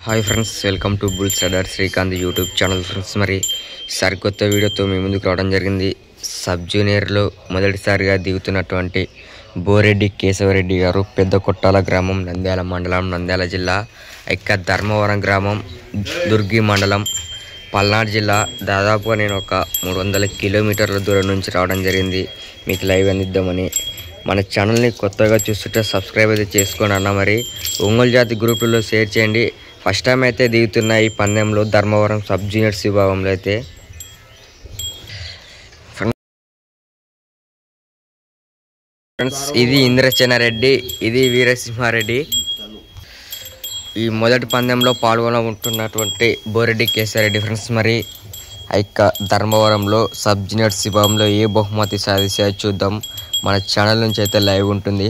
Hi friends, welcome to bulls radar Srikanth YouTube channel. Friends, మరి సరికొత్త వీడియోతో మీ ముందుకు రావడం జరిగింది. సబ్ జూనియర్లో మొదటిసారిగా దిగుతున్నటువంటి బోరెడ్డి కేశవరెడ్డి గారు పెద్ద కొట్టాల గ్రామం, నంద్యాల మండలం, నంద్యాల జిల్లా. ఇక ధర్మవరం గ్రామం, దుర్గి మండలం, పల్నాడు జిల్లా. దాదాపుగా నేను ఒక 300 కిలోమీటర్ల దూరం నుంచి రావడం జరిగింది మీకు లైవ్ అందిద్దామని. మన ఛానల్ని కొత్తగా చూస్తుంటే సబ్స్క్రైబ్ అయితే చేసుకోండి అన్న. మరి ఒంగోలు జాతి గ్రూపుల్లో షేర్ చేయండి. ఫస్ట్ టైం అయితే దిగుతున్న ఈ పందెంలో ధర్మవరం సబ్ జూనియర్స్ విభాగంలో అయితే. ఫ్రెండ్స్, ఇది ఇంద్రసేనారెడ్డి, ఇది వీరసింహారెడ్డి. ఈ మొదటి పందెంలో పాల్గొనుకుంటున్నటువంటి బోరెడ్డి కేశవరెడ్డి. ఫ్రెండ్స్, మరి ఇక ధర్మవరంలో సబ్ జూనియర్స్ విభాగంలో ఏ బహుమతి సాధిస్తాయో చూద్దాం. మన ఛానల్ నుంచి అయితే లైవ్ ఉంటుంది.